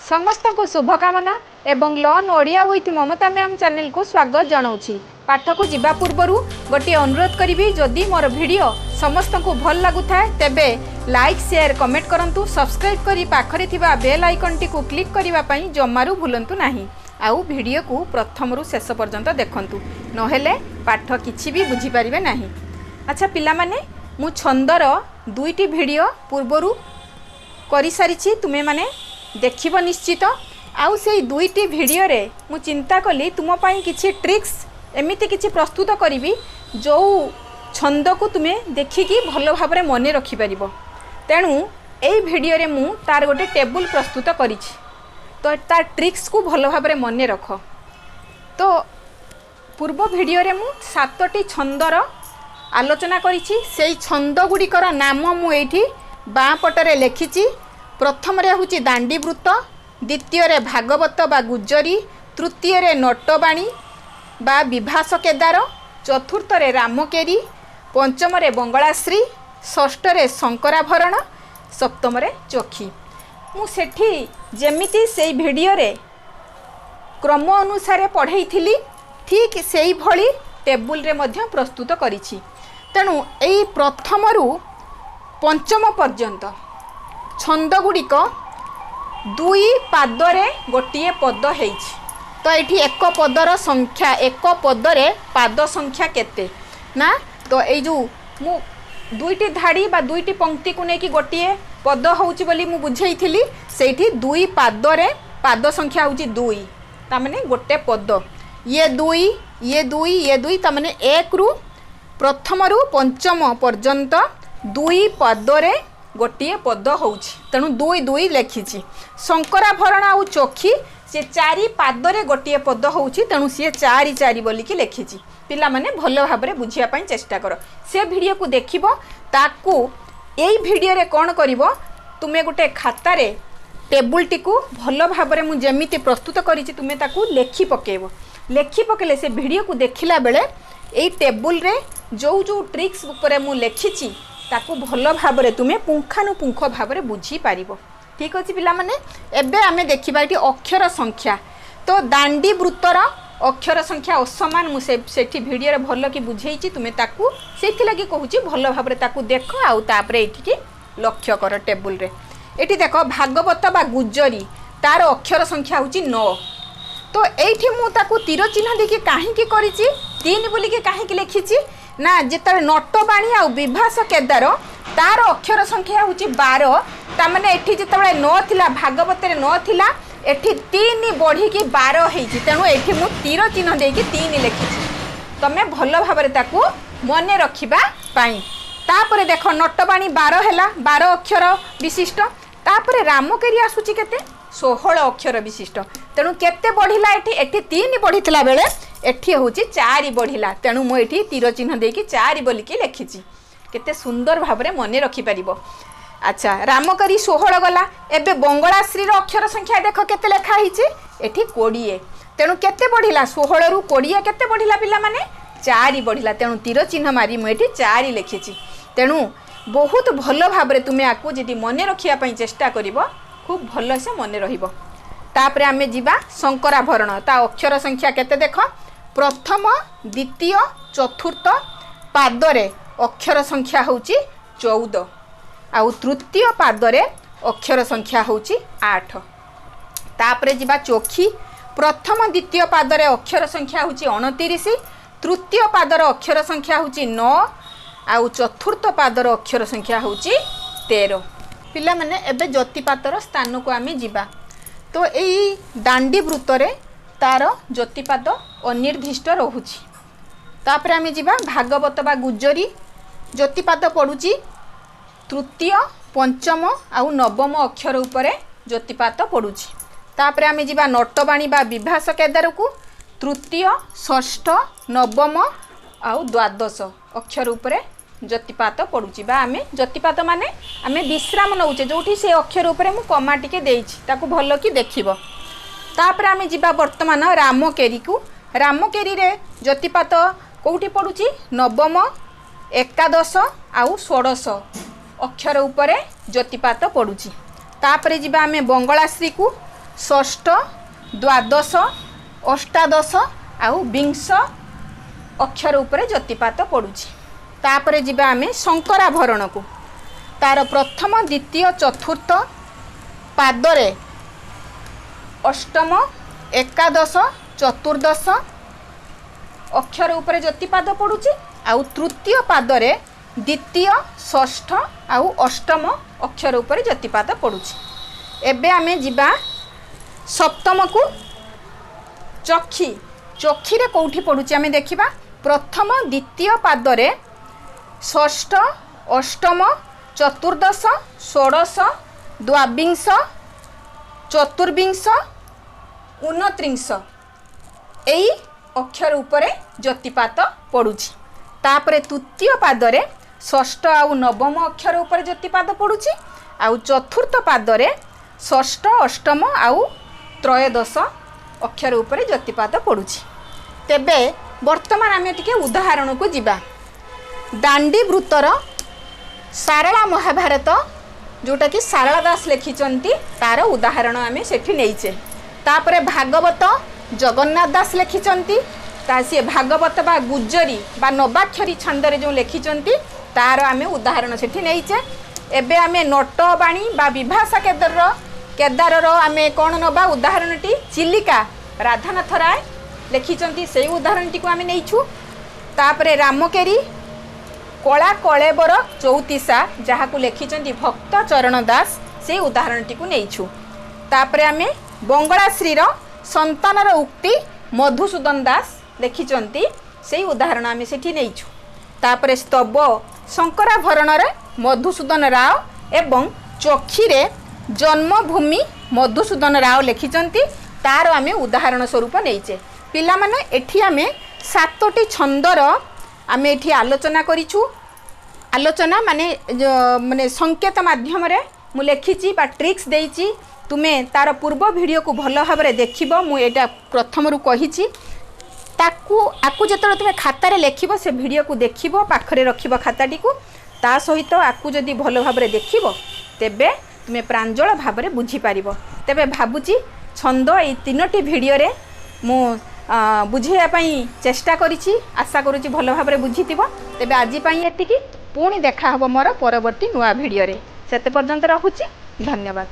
समस्त को शुभकामना एवं learn Odia with Mamata ma'am channel को स्वागत जनाऊँगी। पाठ को जीवा पूर्व गोटे अनुरोध करी जदि मोर वीडियो समस्त को भल लगुए तेबे लाइक शेयर कमेंट करूँ। सब्सक्राइब करी पाखरे थिबा बेल आइकन टी क्लिक करने जमारू भूलु नहीं। आउ वीडियो को प्रथम रु शेष पर्यंत देखंतु नहेले पाठ किछि भी बुझी पारिबे नहीं। अच्छा पिला माने मु छंदर दुईटी वीडियो पूर्वरु करि सारिछि तुमे माने देखिबो निश्चित। आउ से दुईटी वीडियो रे मु चिंता कली तुम पाई किछि ट्रिक्स एमिति किछि प्रस्तुत करिवि जो छंद को तुमे देखिकी भल भाबरे मने रखि परिबो। तेणु एई वीडियो रे मु तार गोटे टेबुल प्रस्तुत करिछि तो तार ट्रिक्स को भल भाबरे मने रख। तो पूर्व वीडियो रे मु 7टी छंदर आलोचना करिछि। सेई छंद गुड़िकर नाम मु एठी बाँ पटरे लिखिछि। प्रथम रे होछि दांडी वृत्त, द्वितीय रे भागवत बा गुज्जरी, तृतीय रे नटबाणी बा विभास केदार, चतुर्थ रे रामकेरी, पंचम रे बंगलाश्री, षष्ठ रे शंकराभरण, सप्तम रे चोखी। मु सेठी जेमिति सेई वीडियो रे क्रम अनुसार पढ़ाई ठीक सेई भली टेबुल रे मध्य प्रस्तुत करिछि। तेणु एई प्रथम रु पंचम पर्यंत छंद गुड़िक दुई पादरे गोटे पद हेइछि। तो ये एक पदर संख्या एक पदरे पाद संख्या केते ना। तो ये जो मु दुईटी धाड़ी बा दुईटी पंक्ति को लेकिन गोटे पद होउछि बोली मु बुझेइथिली। सेठी दुई पादरे पाद संख्या होउछि दुई तामाने गोटे पद ये दुई ये दुई ये दुई तामाने एक रु प्रथम रु पंचम पर्यंत दुई पदरे गोटे पद होउछि। तेणु दुई दुई लिखिछि। शंकराभरण आउ चोखी से चारि पादरे गोटे पद होउछि। तेणु सी चारि चारि बोलिकी लिखिछि। पिला माने भल भाबरे बुझिया पई चेष्टा कर। से वीडियो को देखिबो ताकू एई वीडियो रे कोन करिवो तुमे गोटे खाता रे टेबुल टी को भल भाबरे मु जेमिति प्रस्तुत करिछि तुमे ताकू लेखि पकेबो। लेखि पकेले से वीडियो को देखिला बेले एई टेबुल रे जो जो ट्रिक्स ऊपर मु लिखिछि ताकू भल भाबरे तुमे पुंखानुपुंख भाबरे बुझी पारिबो। ठीक अछि पिला माने एबे आमे देखिबा एटी अक्षर संख्या। तो दांडी वृत्तर अक्षर संख्या असमान मु सेठी वीडियो रे भल कि बुझेइछि तुमे ताकू सेथि लागि कहूछि भल भाबरे ताकू देखो आउ तापरे एठी की लक्ष्य कर टेबुल रे। एठी देखो भागवत बा गुज्जरी तार अक्षर संख्या होछि 9। तो एठी मु ताकू तीर चिन्ह देखि काहे की करिछि 3 बोली के काहे की लिखिछि ना। जेतले नटबाणी आ विभास केदार तार अक्षर संख्या होछि 12 तामाने एठी जेतले 9 थिला भागवत रे 9 थिला एठी 3 बढ़ी की 12 हेछि। तेणु एठी मु तीर चिन्ह देकी 3 लिखिछि तमे भल भाबरे ताकू मने रखिबा पाई। तापरे देखो नटबाणी 12 हैला 12 अक्षर विशिष्ट। तापरे रामकेरी आसुची केते 16 अक्षर विशिष्ट। तेणु केते बढ़िला एठी एठी 3 बढ़ितला बेले एठी होची 4 बढ़िला। तेणु मु एठी तीर चिन्ह देकी 4 बोलिकी लिखिछि। केते सुंदर भाबरे मने रखि परिबो। अच्छा रामकरी 16 गला। एबे बंगलाश्री रो अक्षर संख्या देखो केते लेखा हिची एठी 20। तेणु केते बढ़िला 16 रु 20 केते बढ़िला पिला माने 4 बढ़िला। तेणु तीर चिन्ह मारी मु एठी 4 लिखिछि। तेणु बहुत भल भाबरे तुमे आकु जदि मने रखिया पई चेष्टा करिवो खूब भल से मने रहिबो। तापरे आमे जिबा शंकराभरण ता अक्षर संख्या केते देखो प्रथम द्वितीय चतुर्थ पादरे अक्षर संख्या होची 14 आउ तृतीय पादरे अक्षर संख्या होची 8। तापरे जिबा चोखी प्रथम द्वितीय पादरे अक्षर संख्या होची 29, तृतीय पादर अक्षर संख्या होची 9 आउ चतुर्थ पादर अक्षर संख्या होची 13। पिला माने एबे ज्योतिपातर स्थान को आमे जिबा। तो एई दांडी वृत्तरे तार ज्योतिपात अनिर्दिष्ट रहुछि। तापरे आमे जिबा भागवत बा गुज्जरी ज्योतिपात पडुची तृतीय पंचम आउ नवम अक्षर उपरे ज्योतिपात पडुची। तापरे आमे जिबा नटबाणी बा विभास केदार को तृतीय षष्ठ नवम आउ द्वादश अक्षर उपरे ज्योतिपात पडुची। बा आमे ज्योतिपात माने आमे विश्राम नउचे जोठी से अक्षर उपरे मु कमा टिके देइछि ताकू भलो कि देखिबो। तापरे आमे जिबा वर्तमान रामकेरी को। रामकेरी रे ज्योतिपात कोठी पडुची नवम एकादश आउ षोडश अक्षर उपरे ज्योतिपात पडुची। तापरे जिबा आमे बंगलाश्री को षष्ठ द्वादश अष्टादश आउ विंश अक्षर उपरे ज्योतिपात पड़ुछि। तापरे जिबा आमे शंकराभरण को तार प्रथम द्वितीय चतुर्थ पादरे अष्टम एकादश चतुर्दश अक्षर उपरे ज्योतिपात पड़ुछि आउ तृतीय पादरे द्वितीय षष्ठ आउ अष्टम अक्षर उपरे ज्योतिपात पड़ुछि। एबे आमे जिबा सप्तम को चक्षी चक्षी रे कोठी पड़ुछि आमे देखिबा प्रथम द्वितीय पादरे षष्ठ अष्टम चतुर्दश षोडश द्वाविंश चतुर्विंश उनत्रिंश एई अक्षर उपरे ज्योतिपात पड़ुछि। तापरे तृतीय पादरे षष्ठ आउ नवम अक्षर उपरे ज्योतिपात पड़ुछि आउ चतुर्थ पादरे षष्ठ अष्टम आउ त्रयोदश अक्षर उपरे ज्योतिपात पड़ुछि। तेबे वर्तमान आमे टिके उदाहरण को जिबा। दांडी वृत्तर सारला महाभारत जोटा कि सारला दास लिखिचंती तार उदाहरण आमे सेठी नेइचे। तापरे भागवत जगन्नाथ दास लिखिचंती ता सी भागवत बा गुज्जरी बा नवाक्षरी छंदरे जो लिखिचंती तार आमे उदाहरण सेठी नेइचे। एबे आमे नटबाणी बा विभाषा केदारर आमे कोन नबा उदाहरणटी चिलिका राधानाथ राय लिखिचंती से उदाहरणटी को आमे नेइछु। तापरे रामकेरी कला कलेबर चौतीसा जहाँ को लिखिचंती भक्त चरण दास से उदाहरणटी को नेइछु। तापरे आमे बंगलाश्रीर संतानर उक्ति मधुसूदन दास लिखिचंती से उदाहरण आमे सेठी नेइछु। तापरे स्तव शंकराभरण रे मधुसूदन राव एवं चक्षी रे जन्मभूमि मधुसूदन राव लिखिचंती तार आमे उदाहरण स्वरूप नेइचे। पिला माने एठी आमे 7टी छंदर आमे एठी आलोचना करिछु। आलोचना माने संकेत माध्यम रे मु लिखिची बा ट्रिक्स देइची। तुमे तार पूर्व वीडियो को भल भाव देखिबो। मु एटा प्रथम रु कहिची ताकू आकु जेतले तुमे खाता रे लेखिबो से वीडियो को देखिबो पाखरे रखिबो खाताटी को ता सहित आकु जदी भल भाव देखिबो तेबे तुमे प्रांजल भाव रे बुझी पारिबो। तेबे भाबुची छंद ए 3टी वीडियो रे मु बुझेया पई चेष्टा करिछि। आशा करूछि भल भाव रे बुझितिबो। तेबे आजि पई एतिकी पुणी देखा हबो मोर परवर्ती नुआ वीडियो रे। सेते पर्यंत रहुछि। धन्यवाद।